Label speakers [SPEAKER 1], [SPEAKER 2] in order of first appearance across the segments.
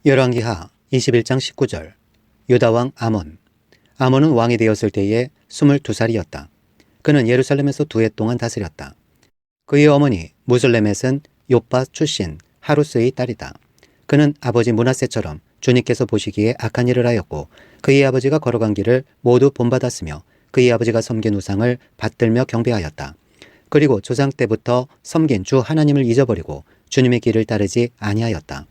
[SPEAKER 1] 열왕기하 21장 19절. 유다왕 아몬. 아몬은 왕이 되었을 때에 22살이었다. 그는 예루살렘에서 2해 동안 다스렸다. 그의 어머니 무슬레멧은 욥바 출신 하루스의 딸이다. 그는 아버지 므낫세처럼 주님께서 보시기에 악한 일을 하였고 그의 아버지가 걸어간 길을 모두 본받았으며 그의 아버지가 섬긴 우상을 받들며 경배하였다. 그리고 조상 때부터 섬긴 주 하나님을 잊어버리고 주님의 길을 따르지 아니하였다.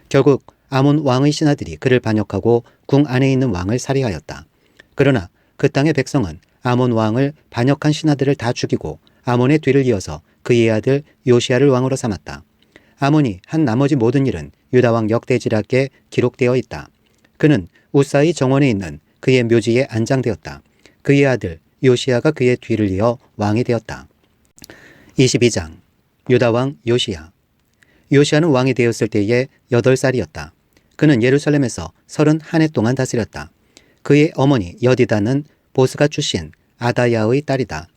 [SPEAKER 1] 결국 아몬 왕의 신하들이 그를 반역하고 궁 안에 있는 왕을 살해하였다. 그러나 그 땅의 백성은 아몬 왕을 반역한 신하들을 다 죽이고 아몬의 뒤를 이어서 그의 아들 요시야를 왕으로 삼았다. 아몬이 한 나머지 모든 일은 유다왕 역대지략에 기록되어 있다. 그는 우사의 정원에 있는 그의 묘지에 안장되었다. 그의 아들 요시야가 그의 뒤를 이어 왕이 되었다. 22장. 유다왕 요시야. 요시야는 왕이 되었을 때에 8살이었다. 그는 예루살렘에서 31해 동안 다스렸다. 그의 어머니 여디다는 보스가 출신 아다야의 딸이다.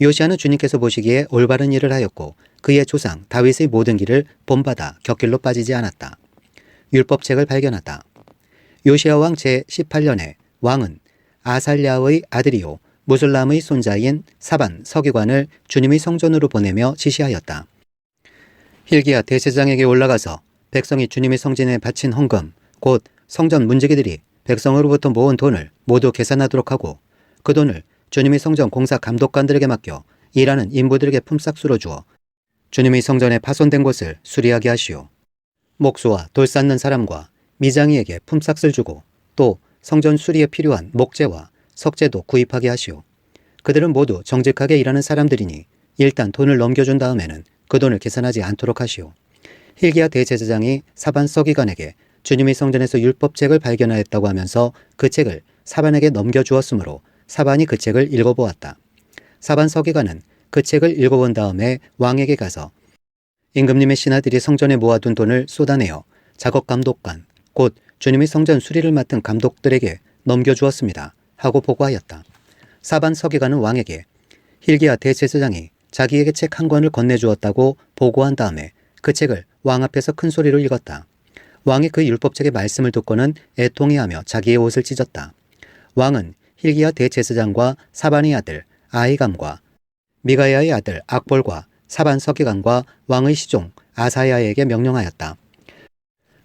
[SPEAKER 1] 요시야는 주님께서 보시기에 올바른 일을 하였고 그의 조상 다윗의 모든 길을 본받아 곁길로 빠지지 않았다. 율법책을 발견하다. 요시야 왕 제18년에 왕은 아살랴의 아들이요 무술람의 손자인 사반 서기관을 주님의 성전으로 보내며 지시하였다. hil기야 대제사장에게 올라가서 백성이 주님의 성전에 바친 헌금 곧 성전 문지기들이 백성으로부터 모은 돈을 모두 계산하도록 하고 그 돈을 주님의 성전 공사 감독관들에게 맡겨 일하는 인부들에게 품삯으로 주어 주님의 성전에 파손된 곳을 수리하게 하시오. 목수와 돌 쌓는 사람과 미장이에게 품삯을 주고 또 성전 수리에 필요한 목재와 석재도 구입하게 하시오. 그들은 모두 정직하게 일하는 사람들이니 일단 돈을 넘겨준 다음에는 그 돈을 계산하지 않도록 하시오. hil기야 대제사장이 사반 서기관에게 주님의 성전에서 율법책을 발견하였다고 하면서 그 책을 사반에게 넘겨주었으므로 사반이 그 책을 읽어보았다. 사반 서기관은 그 책을 읽어본 다음에 왕에게 가서 임금님의 신하들이 성전에 모아둔 돈을 쏟아내어 작업 감독관 곧 주님의 성전 수리를 맡은 감독들에게 넘겨주었습니다 하고 보고하였다. 사반 서기관은 왕에게 hil기야 대제사장이 자기에게 책 한 권을 건네주었다고 보고한 다음에 그 책을 왕 앞에서 큰 소리로 읽었다. 왕이 그 율법책의 말씀을 듣고는 애통해하며 자기의 옷을 찢었다. 왕은 hil기야 대제사장과 사반의 아들 아히감과 미가야의 아들 악볼과 사반 서기관과 왕의 시종 아사야에게 명령하였다.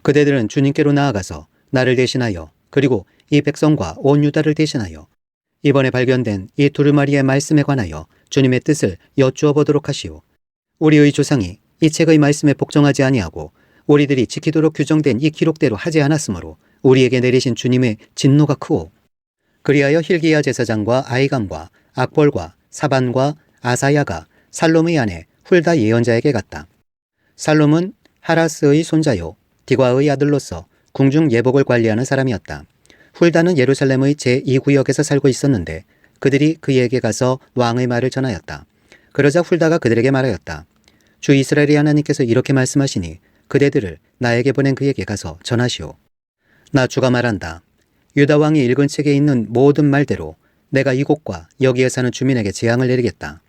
[SPEAKER 1] 그대들은 주님께로 나아가서 나를 대신하여 그리고 이 백성과 온 유다를 대신하여 이번에 발견된 이 두루마리의 말씀에 관하여 주님의 뜻을 여쭈어 보도록 하시오. 우리의 조상이 이 책의 말씀에 복종하지 아니하고 우리들이 지키도록 규정된 이 기록대로 하지 않았으므로 우리에게 내리신 주님의 진노가 크오. 그리하여 hil기야 제사장과 아히감과 악볼과 사반과 아사야가 살롬의 아내 훌다 예언자에게 갔다. 살롬은 하라스의 손자요 디과의 아들로서 궁중 예복을 관리하는 사람이었다. 훌다는 예루살렘의 제2구역에서 살고 있었는데 그들이 그에게 가서 왕의 말을 전하였다. 그러자 훌다가 그들에게 말하였다. 주 이스라엘의 하나님께서 이렇게 말씀하시니 그대들을 나에게 보낸 그에게 가서 전하시오. 나 주가 말한다. 유다 왕이 읽은 책에 있는 모든 말대로 내가 이곳과 여기에 사는 주민에게 재앙을 내리겠다.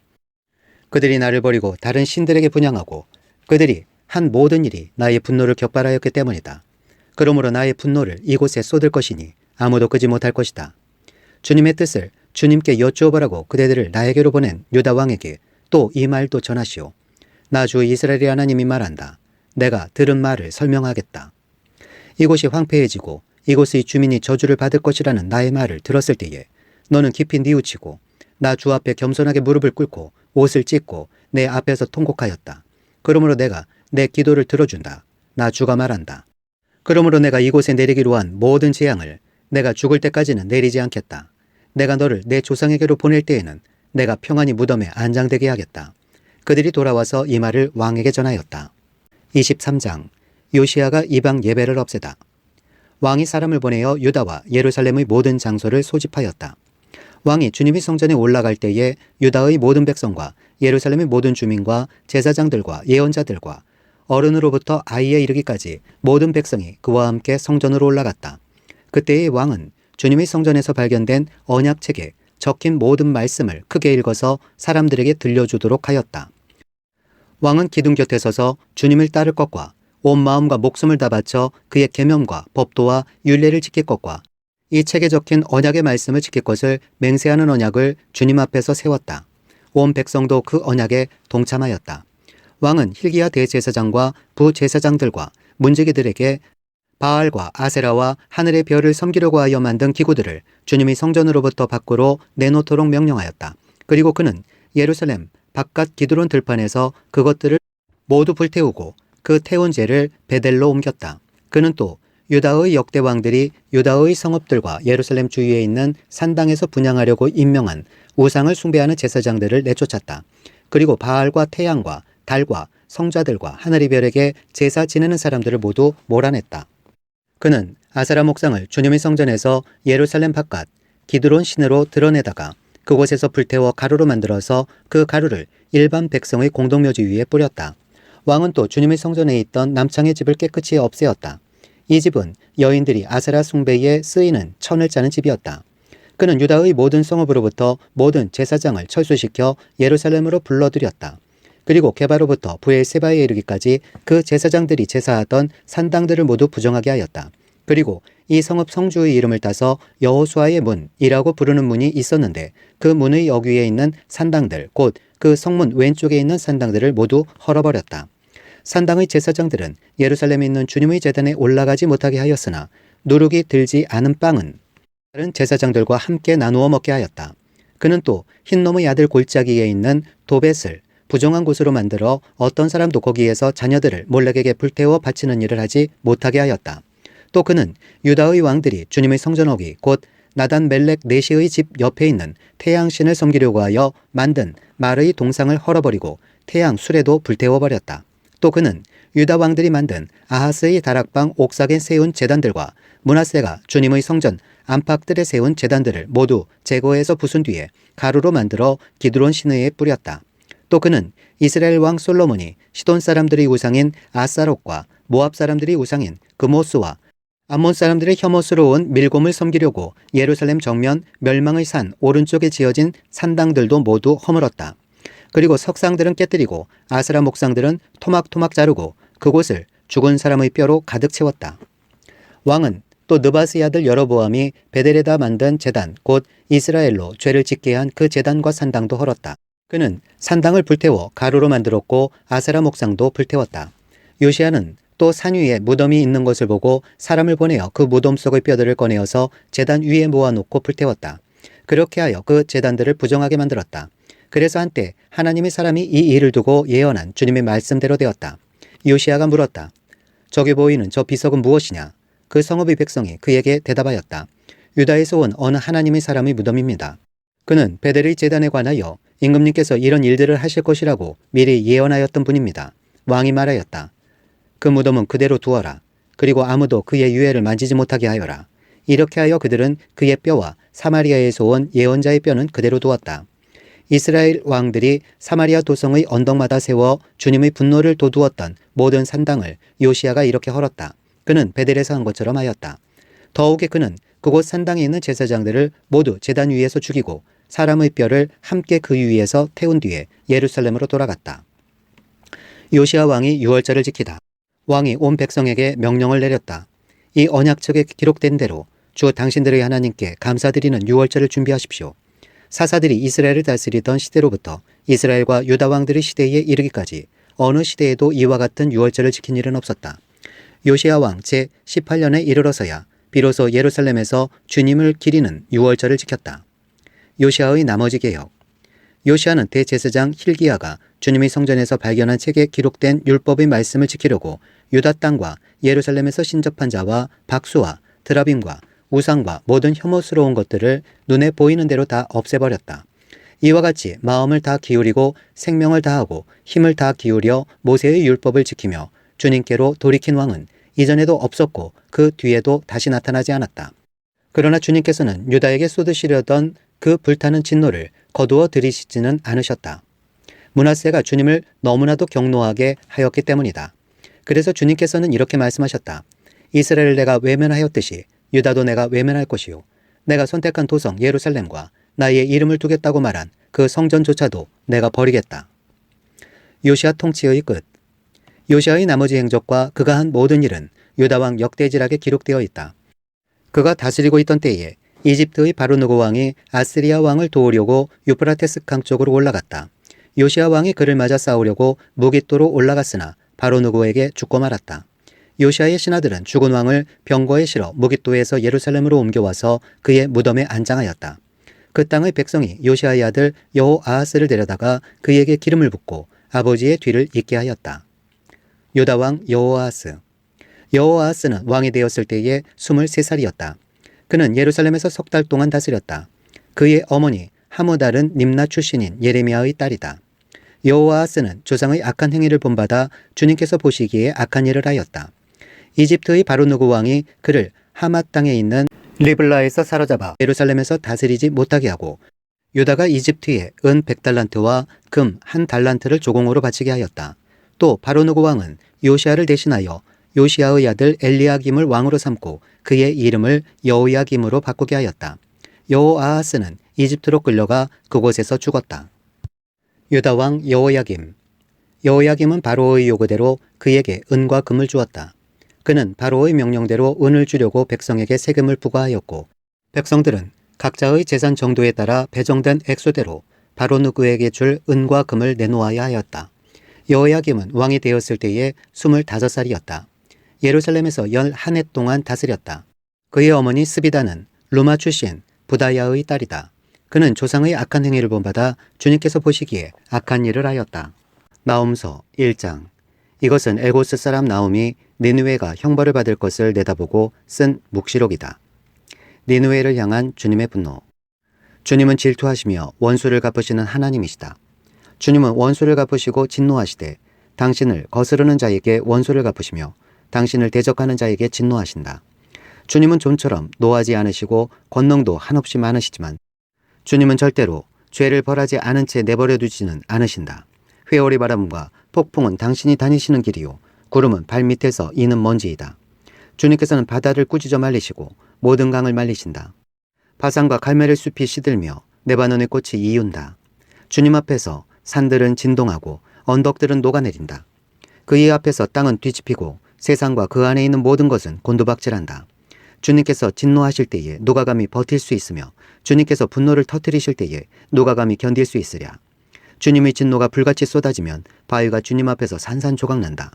[SPEAKER 1] 그들이 나를 버리고 다른 신들에게 분향하고 그들이 한 모든 일이 나의 분노를 격발하였기 때문이다. 그러므로 나의 분노를 이곳에 쏟을 것이니 아무도 끄지 못할 것이다. 주님의 뜻을 주님께 여쭈어보라고 그대들을 나에게로 보낸 유다 왕에게 또 이 말도 전하시오. 나 주 이스라엘의 하나님이 말한다. 내가 들은 말을 설명하겠다. 이곳이 황폐해지고 이곳의 주민이 저주를 받을 것이라는 나의 말을 들었을 때에 너는 깊이 뉘우치고 나 주 앞에 겸손하게 무릎을 꿇고 옷을 찢고 내 앞에서 통곡하였다. 그러므로 내가 내 기도를 들어준다. 나 주가 말한다. 그러므로 내가 이곳에 내리기로 한 모든 재앙을 내가 죽을 때까지는 내리지 않겠다. 내가 너를 내 조상에게로 보낼 때에는 내가 평안히 무덤에 안장되게 하겠다. 그들이 돌아와서 이 말을 왕에게 전하였다. 23장. 요시야가 이방 예배를 없애다. 왕이 사람을 보내어 유다와 예루살렘의 모든 장소를 소집하였다. 왕이 주님의 성전에 올라갈 때에 유다의 모든 백성과 예루살렘의 모든 주민과 제사장들과 예언자들과 어른으로부터 아이에 이르기까지 모든 백성이 그와 함께 성전으로 올라갔다. 그때의 왕은 주님의 성전에서 발견된 언약책에 적힌 모든 말씀을 크게 읽어서 사람들에게 들려주도록 하였다. 왕은 기둥 곁에 서서 주님을 따를 것과 온 마음과 목숨을 다 바쳐 그의 계명과 법도와 율례를 지킬 것과 이 책에 적힌 언약의 말씀을 지킬 것을 맹세하는 언약을 주님 앞에서 세웠다. 온 백성도 그 언약에 동참하였다. 왕은 hil기야 대제사장과 부제사장들과 문지기들에게 바알과 아세라와 하늘의 별을 섬기려고 하여 만든 기구들을 주님의 성전으로부터 밖으로 내놓도록 명령하였다. 그리고 그는 예루살렘 바깥 기드론 들판에서 그것들을 모두 불태우고 그 태운 재를 베델로 옮겼다. 그는 또 유다의 역대 왕들이 유다의 성읍들과 예루살렘 주위에 있는 산당에서 분향하려고 임명한 우상을 숭배하는 제사장들을 내쫓았다. 그리고 바알과 태양과 달과 성자들과 하늘의 별에게 제사 지내는 사람들을 모두 몰아냈다. 그는 아사라 목상을 주님의 성전에서 예루살렘 바깥 기드론 시내로 드러내다가 그곳에서 불태워 가루로 만들어서 그 가루를 일반 백성의 공동묘지 위에 뿌렸다. 왕은 또 주님의 성전에 있던 남창의 집을 깨끗이 없애었다. 이 집은 여인들이 아세라 숭배에 쓰이는 천을 짜는 집이었다. 그는 유다의 모든 성읍으로부터 모든 제사장을 철수시켜 예루살렘으로 불러들였다. 그리고 게바로부터 브엘세바에 이르기까지 그 제사장들이 제사하던 산당들을 모두 부정하게 하였다. 그리고 이 성읍 성주의 이름을 따서 여호수아의 문이라고 부르는 문이 있었는데 그 문의 여귀에 있는 산당들 곧 그 성문 왼쪽에 있는 산당들을 모두 헐어버렸다. 산당의 제사장들은 예루살렘에 있는 주님의 제단에 올라가지 못하게 하였으나 누룩이 들지 않은 빵은 다른 제사장들과 함께 나누어 먹게 하였다. 그는 또 흰놈의 아들 골짜기에 있는 도벳을 부정한 곳으로 만들어 어떤 사람도 거기에서 자녀들을 몰렉에게 불태워 바치는 일을 하지 못하게 하였다. 또 그는 유다의 왕들이 주님의 성전어기 곧 나단 멜렉 네시의 집 옆에 있는 태양신을 섬기려고 하여 만든 말의 동상을 헐어버리고 태양 수레도 불태워버렸다. 또 그는 유다 왕들이 만든 아하스의 다락방 옥상에 세운 제단들과 므낫세가 주님의 성전 안팎들에 세운 제단들을 모두 제거해서 부순 뒤에 가루로 만들어 기드론 시내에 뿌렸다. 또 그는 이스라엘 왕 솔로몬이 시돈 사람들의 우상인 아사롯과 모압 사람들의 우상인 그모스와 암몬 사람들의 혐오스러운 밀곰을 섬기려고 예루살렘 정면 멸망의 산 오른쪽에 지어진 산당들도 모두 허물었다. 그리고 석상들은 깨뜨리고 아스라 목상들은 토막토막 자르고 그곳을 죽은 사람의 뼈로 가득 채웠다. 왕은 또 느바스의 아들 여로보암이 베델에다 만든 제단 곧 이스라엘로 죄를 짓게 한 그 제단과 산당도 헐었다. 그는 산당을 불태워 가루로 만들었고 아세라 목상도 불태웠다. 요시야는 또 산 위에 무덤이 있는 것을 보고 사람을 보내어 그 무덤 속의 뼈들을 꺼내어서 제단 위에 모아놓고 불태웠다. 그렇게 하여 그 제단들을 부정하게 만들었다. 그래서 한때 하나님의 사람이 이 일을 두고 예언한 주님의 말씀대로 되었다. 요시야가 물었다. 저기 보이는 저 비석은 무엇이냐? 그 성읍의 백성이 그에게 대답하였다. 유다에서 온 어느 하나님의 사람의 무덤입니다. 그는 베델의 제단에 관하여 임금님께서 이런 일들을 하실 것이라고 미리 예언하였던 분입니다. 왕이 말하였다. 그 무덤은 그대로 두어라. 그리고 아무도 그의 유해를 만지지 못하게 하여라. 이렇게 하여 그들은 그의 뼈와 사마리아에서 온 예언자의 뼈는 그대로 두었다. 이스라엘 왕들이 사마리아 도성의 언덕마다 세워 주님의 분노를 돋우었던 모든 산당을 요시야가 이렇게 헐었다. 그는 베델에서 한 것처럼 하였다. 더욱이 그는 그곳 산당에 있는 제사장들을 모두 제단 위에서 죽이고 사람의 뼈를 함께 그 위에서 태운 뒤에 예루살렘으로 돌아갔다. 요시야 왕이 유월절을 지키다. 왕이 온 백성에게 명령을 내렸다. 이 언약책에 기록된 대로 주 당신들의 하나님께 감사드리는 유월절을 준비하십시오. 사사들이 이스라엘을 다스리던 시대로부터 이스라엘과 유다 왕들의 시대에 이르기까지 어느 시대에도 이와 같은 유월절을 지킨 일은 없었다. 요시야 왕 제18년에 이르러서야 비로소 예루살렘에서 주님을 기리는 유월절을 지켰다. 요시야의 나머지 개혁. 요시야는 대제사장 hil기야가 주님의 성전에서 발견한 책에 기록된 율법의 말씀을 지키려고 유다 땅과 예루살렘에서 신접한 자와 박수와 드라빔과 우상과 모든 혐오스러운 것들을 눈에 보이는 대로 다 없애버렸다. 이와 같이 마음을 다 기울이고 생명을 다하고 힘을 다 기울여 모세의 율법을 지키며 주님께로 돌이킨 왕은 이전에도 없었고 그 뒤에도 다시 나타나지 않았다. 그러나 주님께서는 유다에게 쏟으시려던 그 불타는 진노를 거두어 들이시지는 않으셨다. 므낫세가 주님을 너무나도 경노하게 하였기 때문이다. 그래서 주님께서는 이렇게 말씀하셨다. 이스라엘을 내가 외면하였듯이 유다도 내가 외면할 것이요. 내가 선택한 도성 예루살렘과 나의 이름을 두겠다고 말한 그 성전조차도 내가 버리겠다. 요시야 통치의 끝. 요시아의 나머지 행적과 그가 한 모든 일은 유다왕 역대지락에 기록되어 있다. 그가 다스리고 있던 때에 이집트의 바로누고 왕이 아스리아 왕을 도우려고 유프라테스 강 쪽으로 올라갔다. 요시아 왕이 그를 맞아 싸우려고 무깃도로 올라갔으나 바로누고에게 죽고 말았다. 요시아의 신하들은 죽은 왕을 병거에 실어 무깃도에서 예루살렘으로 옮겨와서 그의 무덤에 안장하였다. 그 땅의 백성이 요시아의 아들 여호아하스를 데려다가 그에게 기름을 붓고 아버지의 뒤를 잇게 하였다. 유다 왕 여호아하스. 여호아하스는 왕이 되었을 때에 23살이었다. 그는 예루살렘에서 석 달 동안 다스렸다. 그의 어머니 하무달은 림나 출신인 예레미야의 딸이다. 여호아하스는 조상의 악한 행위를 본받아 주님께서 보시기에 악한 일을 하였다. 이집트의 바로누고 왕이 그를 하맛 땅에 있는 리블라에서 사로잡아 예루살렘에서 다스리지 못하게 하고 유다가 이집트에 은 100달란트와 금 1달란트를 조공으로 바치게 하였다. 또 바로누고 왕은 요시아를 대신하여 요시아의 아들 엘리야김을 왕으로 삼고 그의 이름을 여호야김으로 바꾸게 하였다. 여호아하스는 이집트로 끌려가 그곳에서 죽었다. 유다 왕 여호야김. 여호야김은 바로의 요구대로 그에게 은과 금을 주었다. 그는 바로의 명령대로 은을 주려고 백성에게 세금을 부과하였고 백성들은 각자의 재산 정도에 따라 배정된 액수대로 바로누구에게 줄 은과 금을 내놓아야 하였다. 여호야김은 왕이 되었을 때에 25살이었다. 예루살렘에서 11해 동안 다스렸다. 그의 어머니 스비다는 루마 출신 부다야의 딸이다. 그는 조상의 악한 행위를 본받아 주님께서 보시기에 악한 일을 하였다. 나홈서 1장. 이것은 엘고스 사람 나홈이 니느웨가 형벌을 받을 것을 내다보고 쓴 묵시록이다. 니느웨를 향한 주님의 분노. 주님은 질투하시며 원수를 갚으시는 하나님이시다. 주님은 원수를 갚으시고 진노하시되 당신을 거스르는 자에게 원수를 갚으시며 당신을 대적하는 자에게 진노하신다. 주님은 좀처럼 노하지 않으시고 권능도 한없이 많으시지만 주님은 절대로 죄를 벌하지 않은 채 내버려 두지는 않으신다. 회오리 바람과 폭풍은 당신이 다니시는 길이요 구름은 발밑에서 이는 먼지이다. 주님께서는 바다를 꾸짖어 말리시고 모든 강을 말리신다. 바산과 갈멜의 숲이 시들며 레바논의 꽃이 이윤다. 주님 앞에서 산들은 진동하고 언덕들은 녹아내린다. 그의 앞에서 땅은 뒤집히고 세상과 그 안에 있는 모든 것은 곤두박질한다. 주님께서 진노하실 때에 누가 감히 버틸 수 있으며 주님께서 분노를 터뜨리실 때에 누가 감히 견딜 수 있으랴. 주님의 진노가 불같이 쏟아지면 바위가 주님 앞에서 산산조각난다.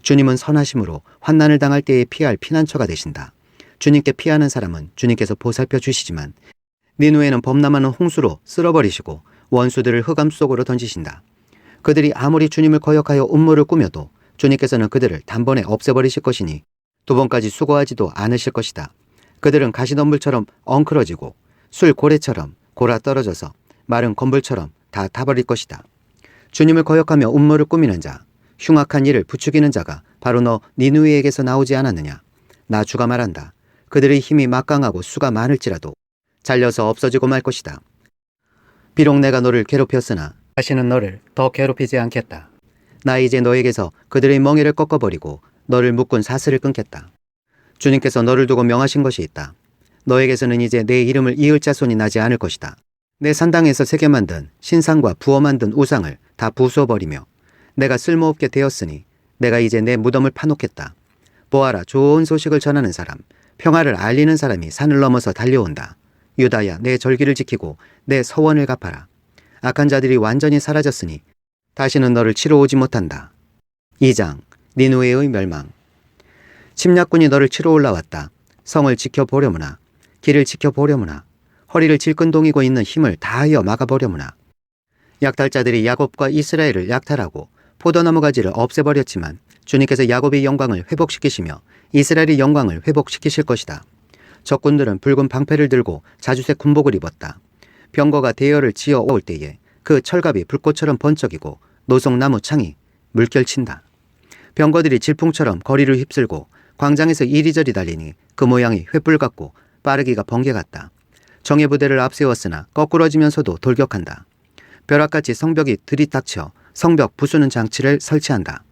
[SPEAKER 1] 주님은 선하심으로 환난을 당할 때에 피할 피난처가 되신다. 주님께 피하는 사람은 주님께서 보살펴 주시지만 니누에는 범람하는 홍수로 쓸어버리시고 원수들을 흑암 속으로 던지신다. 그들이 아무리 주님을 거역하여 음모를 꾸며도 주님께서는 그들을 단번에 없애버리실 것이니 두 번까지 수고하지도 않으실 것이다. 그들은 가시덤불처럼 엉클어지고 술 고래처럼 골아 떨어져서 마른 건불처럼 다 타버릴 것이다. 주님을 거역하며 음모를 꾸미는 자, 흉악한 일을 부추기는 자가 바로 너 니누이에게서 나오지 않았느냐. 나 주가 말한다. 그들의 힘이 막강하고 수가 많을지라도 잘려서 없어지고 말 것이다. 비록 내가 너를 괴롭혔으나 다시는 너를 더 괴롭히지 않겠다. 나 이제 너에게서 그들의 멍에를 꺾어버리고 너를 묶은 사슬을 끊겠다. 주님께서 너를 두고 명하신 것이 있다. 너에게서는 이제 내 이름을 이을 자손이 나지 않을 것이다. 내 산당에서 새겨 만든 신상과 부어 만든 우상을 다 부수어버리며 내가 쓸모없게 되었으니 내가 이제 내 무덤을 파놓겠다. 보아라, 좋은 소식을 전하는 사람, 평화를 알리는 사람이 산을 넘어서 달려온다. 유다야, 내 절기를 지키고 내 서원을 갚아라. 악한 자들이 완전히 사라졌으니 다시는 너를 치러 오지 못한다. 2장. 니누에의 멸망. 침략군이 너를 치러 올라왔다. 성을 지켜보려무나 길을 지켜보려무나 허리를 질끈동이고 있는 힘을 다하여 막아보려무나. 약탈자들이 야곱과 이스라엘을 약탈하고 포도나무 가지를 없애버렸지만 주님께서 야곱의 영광을 회복시키시며 이스라엘의 영광을 회복시키실 것이다. 적군들은 붉은 방패를 들고 자주색 군복을 입었다. 병거가 대열을 지어 올 때에 그 철갑이 불꽃처럼 번쩍이고 노송나무 창이 물결친다. 병거들이 질풍처럼 거리를 휩쓸고 광장에서 이리저리 달리니 그 모양이 횃불 같고 빠르기가 번개 같다. 정예 부대를 앞세웠으나 거꾸러지면서도 돌격한다. 벼락같이 성벽이 들이닥쳐 성벽 부수는 장치를 설치한다.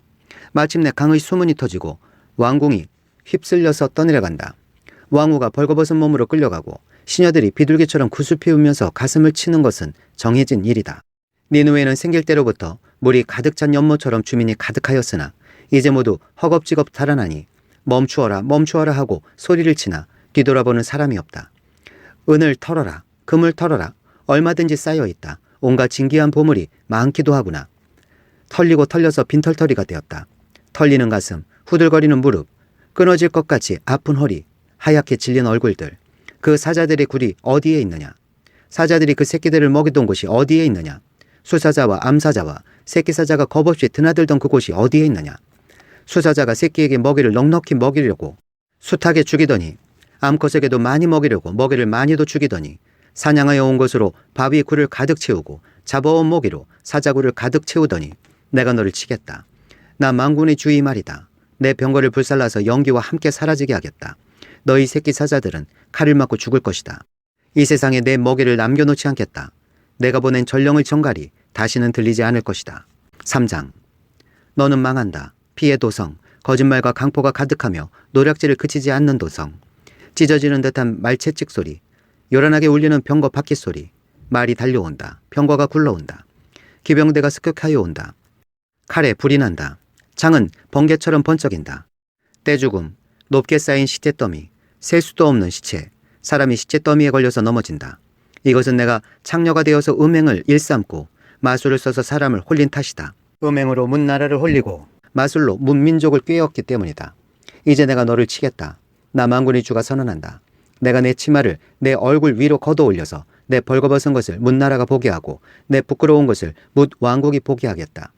[SPEAKER 1] 마침내 강의 수문이 터지고 왕궁이 휩쓸려서 떠내려간다. 왕후가 벌거벗은 몸으로 끌려가고 시녀들이 비둘기처럼 구슬 피우면서 가슴을 치는 것은 정해진 일이다. 니누에는 생길 때로부터 물이 가득 찬 연못처럼 주민이 가득하였으나 이제 모두 허겁지겁 달아나니 멈추어라 멈추어라 하고 소리를 치나 뒤돌아보는 사람이 없다. 은을 털어라, 금을 털어라, 얼마든지 쌓여있다. 온갖 진귀한 보물이 많기도 하구나. 털리고 털려서 빈털터리가 되었다. 털리는 가슴, 후들거리는 무릎, 끊어질 것 같이 아픈 허리, 하얗게 질린 얼굴들. 그 사자들의 굴이 어디에 있느냐? 사자들이 그 새끼들을 먹이던 곳이 어디에 있느냐? 수사자와 암사자와 새끼 사자가 겁없이 드나들던 그곳이 어디에 있느냐? 수사자가 새끼에게 먹이를 넉넉히 먹이려고 숱하게 죽이더니 암컷에게도 많이 먹이려고 먹이를 많이도 죽이더니 사냥하여 온 것으로 바위 굴을 가득 채우고 잡아온 먹이로 사자굴을 가득 채우더니 내가 너를 치겠다. 나 망군의 주의 말이다. 내 병거를 불살라서 연기와 함께 사라지게 하겠다. 너희 새끼 사자들은 칼을 맞고 죽을 것이다. 이 세상에 내 먹이를 남겨놓지 않겠다. 내가 보낸 전령의 정갈이 다시는 들리지 않을 것이다. 3장. 너는 망한다. 피해 도성, 거짓말과 강포가 가득하며 노략질을 그치지 않는 도성. 찢어지는 듯한 말채찍 소리, 요란하게 울리는 병거 바퀴 소리. 말이 달려온다. 병거가 굴러온다. 기병대가 습격하여 온다. 칼에 불이 난다. 창은 번개처럼 번쩍인다. 떼죽음, 높게 쌓인 시체 더미, 셀 수도 없는 시체. 사람이 시체 더미에 걸려서 넘어진다. 이것은 내가 창녀가 되어서 음행을 일삼고 마술을 써서 사람을 홀린 탓이다. 음행으로 문나라를 홀리고 마술로 문민족을 꿰었기 때문이다. 이제 내가 너를 치겠다. 나 망군의 주가 선언한다. 내가 내 치마를 내 얼굴 위로 걷어 올려서 내 벌거벗은 것을 문나라가 보게 하고 내 부끄러운 것을 뭇 왕국이 보게 하겠다.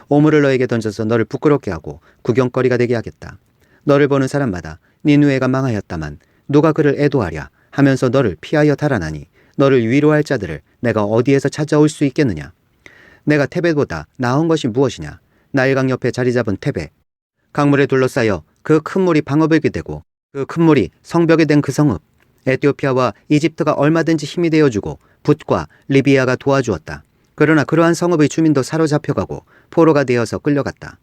[SPEAKER 1] 오물을 너에게 던져서 너를 부끄럽게 하고 구경거리가 되게 하겠다. 너를 보는 사람마다 니누에가 망하였다만 누가 그를 애도하랴 하면서 너를 피하여 달아나니 너를 위로할 자들을 내가 어디에서 찾아올 수 있겠느냐. 내가 테베보다 나은 것이 무엇이냐. 나일강 옆에 자리 잡은 테베. 강물에 둘러싸여 그 큰 물이 방어벽이 되고 그 큰 물이 성벽이 된 그 성읍. 에티오피아와 이집트가 얼마든지 힘이 되어주고 붓과 리비아가 도와주었다. 그러나 그러한 성읍의 주민도 사로잡혀가고 포로가 되어서 끌려갔다.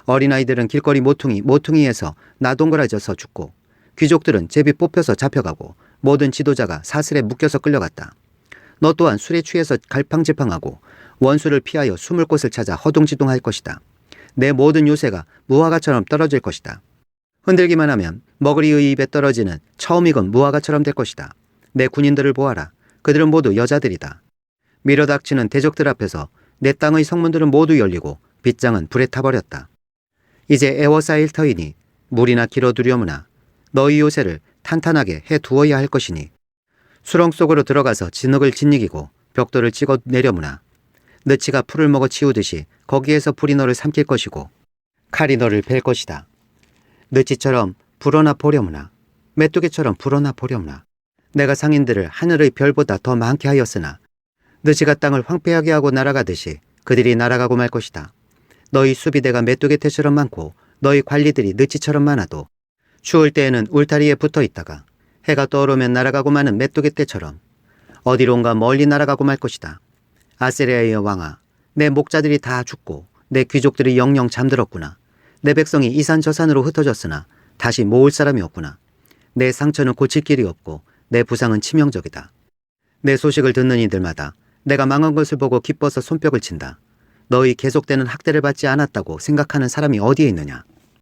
[SPEAKER 1] 어린아이들은 길거리 모퉁이에서 나동그라져서 죽고 귀족들은 제비 뽑혀서 잡혀가고 모든 지도자가 사슬에 묶여서 끌려갔다. 너 또한 술에 취해서 갈팡질팡하고 원수를 피하여 숨을 곳을 찾아 허둥지둥할 것이다. 내 모든 요새가 무화과처럼 떨어질 것이다. 흔들기만 하면 머구리의 입에 떨어지는 처음 익은 무화과처럼 될 것이다. 내 군인들을 보아라. 그들은 모두 여자들이다. 밀어닥치는 대적들 앞에서 내 땅의 성문들은 모두 열리고 빗장은 불에 타버렸다. 이제 에워싸일 터이니 물이나 길어두려무나 너희 요새를 탄탄하게 해두어야 할 것이니 수렁 속으로 들어가서 진흙을 짓이기고 벽돌을 찍어 내려무나 느치가 풀을 먹어 치우듯이 거기에서 불이 너를 삼킬 것이고 칼이 너를 벨 것이다. 느치처럼 불어나 보려무나 메뚜기처럼 불어나 보려무나 내가 상인들을 하늘의 별보다 더 많게 하였으나 느치가 땅을 황폐하게 하고 날아가듯이 그들이 날아가고 말 것이다. 너희 수비대가 메뚜기 떼처럼 많고 너희 관리들이 느치처럼 많아도 추울 때에는 울타리에 붙어 있다가 해가 떠오르면 날아가고 마는 메뚜기 떼처럼 어디론가 멀리 날아가고 말 것이다. 아세리아의 왕아, 내 목자들이 다 죽고 내 귀족들이 영영 잠들었구나. 내 백성이 이 산 저 산으로 흩어졌으나 다시 모을 사람이 없구나. 내 상처는 고칠 길이 없고 내 부상은 치명적이다. 내 소식을 듣는 이들마다 내가 망한 것을 보고 기뻐서 손뼉을 친다. 너희 계속되는 학대를 받지 않았다고 생각하는 사람이 어디에 있느냐.